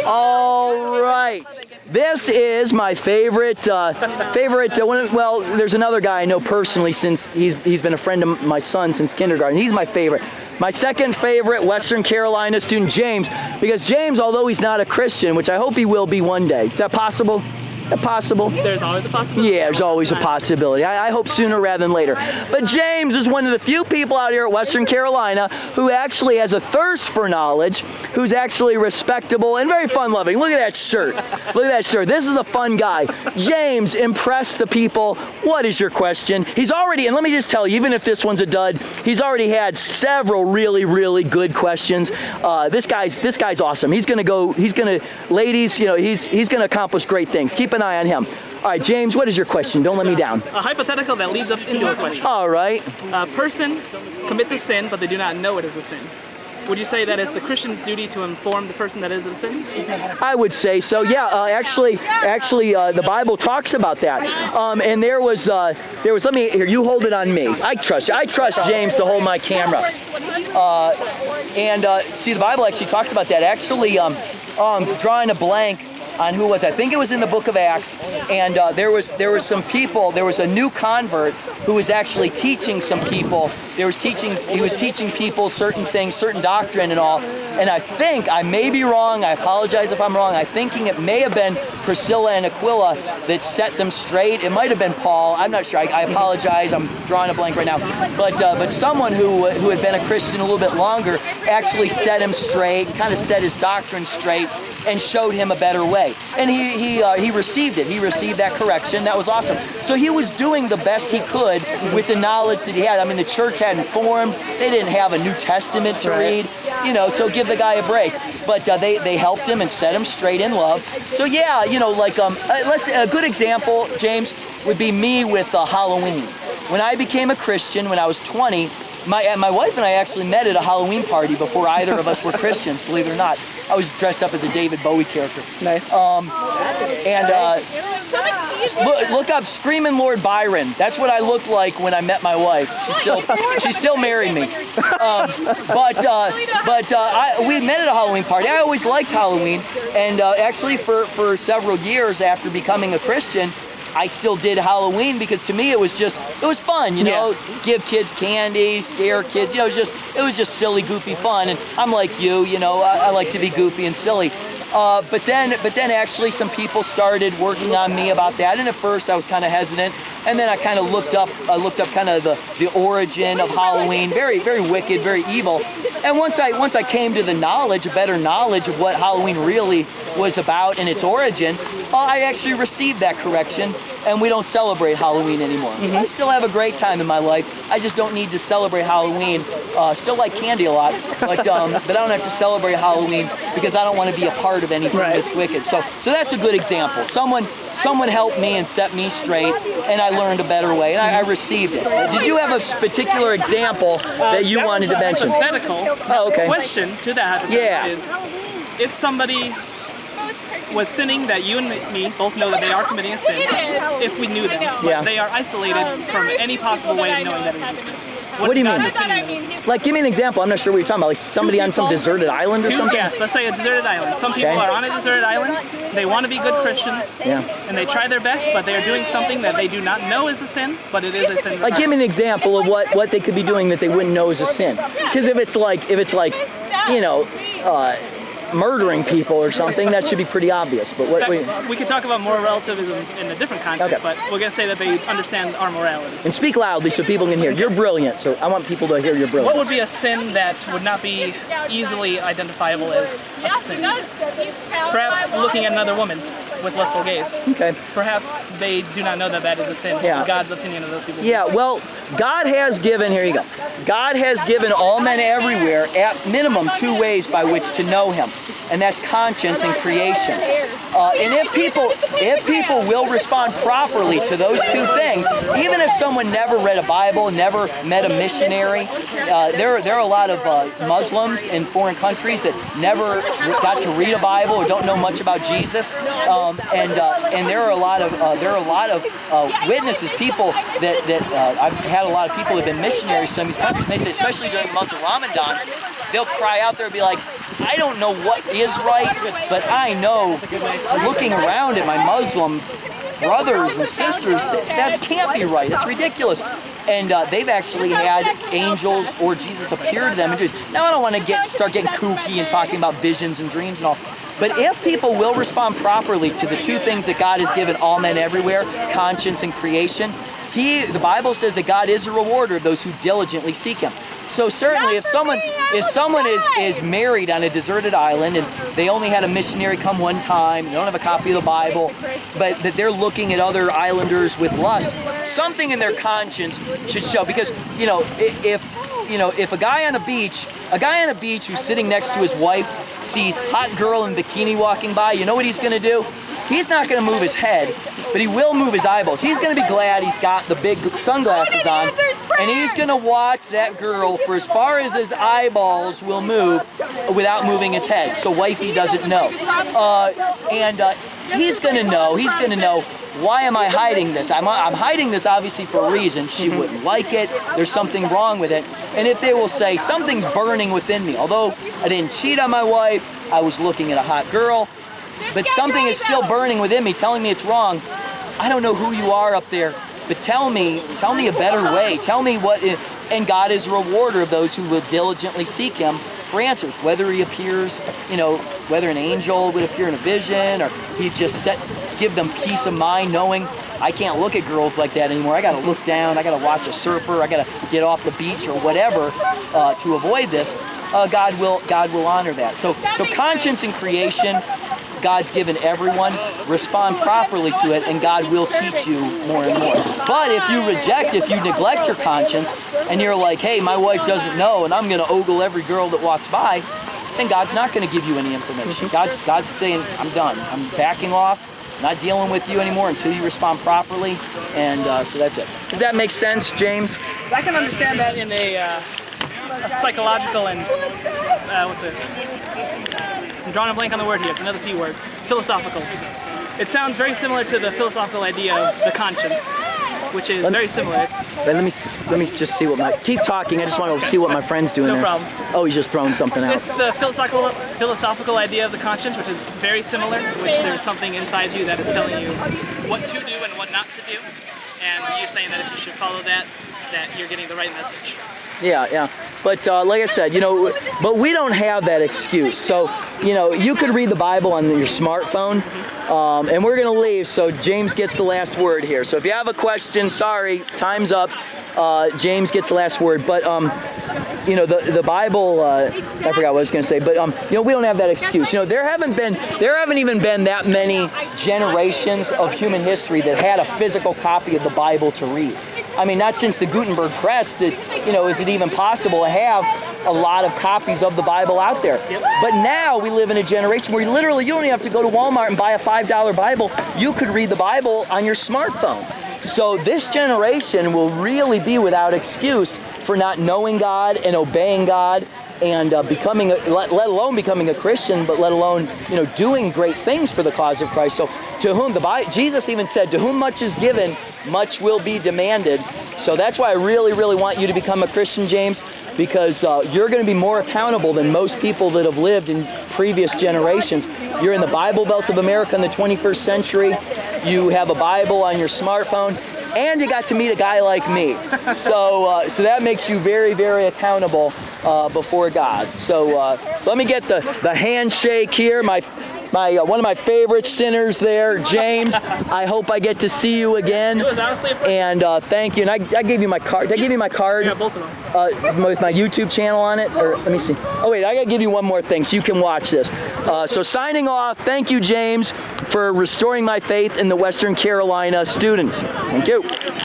All right. This is my favorite. Well, there's another guy I know personally since he's been a friend of my son since kindergarten. He's my favorite. My second favorite Western Carolina student, James, because James, although he's not a Christian, which I hope he will be one day. Is that possible? Possible? There's always a possibility. Yeah, there's always a possibility. I hope sooner rather than later. But James is one of the few people out here at Western Carolina who actually has a thirst for knowledge, who's actually respectable and very fun-loving. Look at that shirt. Look at that shirt. This is a fun guy. James, impress the people. What is your question? He's already, and let me just tell you, even if this one's a dud, he's already had several really, really good questions. This guy's awesome. Ladies, you know, he's gonna accomplish great things. Keep an eye on him. All right, James, what is your question? Don't let me down. A hypothetical that leads up into a question. All right. A person commits a sin, but they do not know it is a sin. Would you say that it's the Christian's duty to inform the person that it is a sin? I would say so. Yeah. Actually, the Bible talks about that. And there was. Let me here. You hold it on me. I trust you. I trust James to hold my camera. See, the Bible actually talks about that. Actually, drawing a blank on who was, I think it was in the book of Acts, and there was some people, there was a new convert who was actually teaching some people. He was teaching people certain things, certain doctrine and all. And I may be wrong, I apologize if I'm wrong, I'm thinking it may have been Priscilla and Aquila that set them straight. It might have been Paul, I'm not sure, I apologize, I'm drawing a blank right now. But someone who had been a Christian a little bit longer actually set him straight, kind of set his doctrine straight, and showed him a better way. And he received it. He received that correction. That was awesome. So he was doing the best he could with the knowledge that he had. I mean, the church hadn't formed. They didn't have a New Testament to read, you know, so give the guy a break. But they helped him and set him straight in love. So yeah, you know, like a good example, James, would be me with Halloween. When I became a Christian when I was 20, my wife and I actually met at a Halloween party before either of us were Christians, believe it or not. I was dressed up as a David Bowie character. Nice. Look up Screamin' Lord Byron. That's what I looked like when I met my wife. She still married me. We met at a Halloween party. I always liked Halloween, and actually for several years after becoming a Christian, I still did Halloween because to me it was fun, you know, give kids candy, scare kids, you know, it was just silly, goofy fun. And I'm like you know, I like to be goofy and silly. But then actually some people started working on me about that, and at first I was kind of hesitant, and then I kind of looked up kind of the origin of Halloween, very, very wicked, very evil. And once I came to the knowledge, a better knowledge of what Halloween really was about and its origin, I actually received that correction, and we don't celebrate Halloween anymore. I still have a great time in my life. I just don't need to celebrate Halloween. Still like candy a lot, but I don't have to celebrate Halloween because I don't want to be a part of anything that's wicked. So that's a good example. Someone helped me and set me straight, and I learned a better way, and I received it. Did you have a particular example that you wanted to mention? Hypothetical. Question to that is, if somebody was sinning that you and me both know that they are committing a sin, if we knew them, but they are isolated from any possible way of knowing that it is a sin. What do you mean? Like, give me an example. I'm not sure what you're talking about. Like somebody on some deserted island or something? Yes, let's say a deserted island. Some people are on a deserted island. They want to be good Christians, and they try their best, but they are doing something that they do not know is a sin, but it is a sin. Like, give me an example of what they could be doing that they wouldn't know is a sin. Because if it's like, you know, murdering people or something, that should be pretty obvious. But we could talk about moral relativism in a different context, but we're going to say that they understand our morality. And speak loudly so people can hear. You're brilliant, so I want people to hear you're brilliant. What would be a sin that would not be easily identifiable as a sin? Perhaps looking at another woman with lustful gaze. Okay. Perhaps they do not know that that is a sin. God's opinion of those people. Yeah, well, God has given, here you go, God has given all men everywhere, at minimum, 2 ways by which to know Him, and that's conscience and creation. And if people will respond properly to those 2 things, even if someone never read a Bible, never met a missionary, there are a lot of Muslims in foreign countries that never got to read a Bible or don't know much about Jesus, and there are a lot of witnesses, people that I've had a lot of people that have been missionaries in some of these countries, and they say, especially during the month of Ramadan, they'll cry out there and be like, I don't know what is right, but I know, looking around at my Muslim brothers and sisters, that can't be right. It's ridiculous. And they've actually had angels or Jesus appear to them in dreams. Now I don't want to start getting kooky and talking about visions and dreams and all. But if people will respond properly to the two things that God has given all men everywhere, conscience and creation, the Bible says that God is a rewarder of those who diligently seek Him. So certainly if someone is married on a deserted island and they only had a missionary come one time, they don't have a copy of the Bible, but that they're looking at other islanders with lust, something in their conscience should show. Because, if a guy on a beach who's sitting next to his wife sees hot girl in bikini walking by, you know what he's going to do? He's not going to move his head, but he will move his eyeballs. He's going to be glad he's got the big sunglasses on, and he's going to watch that girl for as far as his eyeballs will move without moving his head, so wifey doesn't know. He's going to know. He's going to know, why am I hiding this? I'm hiding this obviously for a reason. She wouldn't like it. There's something wrong with it. And if they will say, something's burning within me. Although I didn't cheat on my wife, I was looking at a hot girl, but something is still burning within me, telling me it's wrong. I don't know who you are up there, but tell me a better way. Tell me what, and God is a rewarder of those who will diligently seek Him for answers. Whether He appears, whether an angel would appear in a vision, or He just give them peace of mind knowing, I can't look at girls like that anymore. I got to look down. I got to watch a surfer. I got to get off the beach or whatever to avoid this. God will honor that. So conscience and creation, God's given everyone. Respond properly to it, and God will teach you more and more. But if you neglect your conscience, and you're like, hey, my wife doesn't know, and I'm going to ogle every girl that walks by, then God's not going to give you any information. God's saying, I'm done. I'm backing off. Not dealing with you anymore until you respond properly, and so that's it. Does that make sense, James? I can understand that in a psychological and I'm drawing a blank on the word here. It's another P word. Philosophical. It sounds very similar to the philosophical idea of the conscience, which is very similar. Let me just see keep talking. I just want to see what my friend's doing there. No problem. Oh, he's just throwing something out. It's the philosophical idea of the conscience, which is very similar, which there's something inside you that is telling you what to do and what not to do. And you're saying that if you should follow that you're getting the right message. Yeah. But like I said, but we don't have that excuse. So, you could read the Bible on your smartphone, and we're going to leave, so James gets the last word here. So if you have a question, sorry, time's up. James gets the last word. But, the Bible, I forgot what I was going to say, but, we don't have that excuse. There haven't even been that many generations of human history that had a physical copy of the Bible to read. I mean, not since the Gutenberg press is it even possible to have a lot of copies of the Bible out there. But now we live in a generation where you don't even have to go to Walmart and buy a $5 Bible. You could read the Bible on your smartphone. So this generation will really be without excuse for not knowing God and obeying God and let alone becoming a Christian, but let alone doing great things for the cause of Christ. So to whom Jesus even said, to whom much is given, much will be demanded. So that's why I really, really want you to become a Christian, James, because you're going to be more accountable than most people that have lived in previous generations. You're in the Bible Belt of America in the 21st century. You have a Bible on your smartphone, and you got to meet a guy like me. So that makes you very, very accountable before God. So let me get the handshake here. One of my favorite sinners there, James. I hope I get to see you again. It was honestly a pleasure. And thank you. And I gave you my card. Did I give you my card? Yeah, both of them. With my YouTube channel on it? Or let me see. Oh wait, I gotta give you one more thing so you can watch this. So signing off, thank you, James, for restoring my faith in the Western Carolina students. Thank you.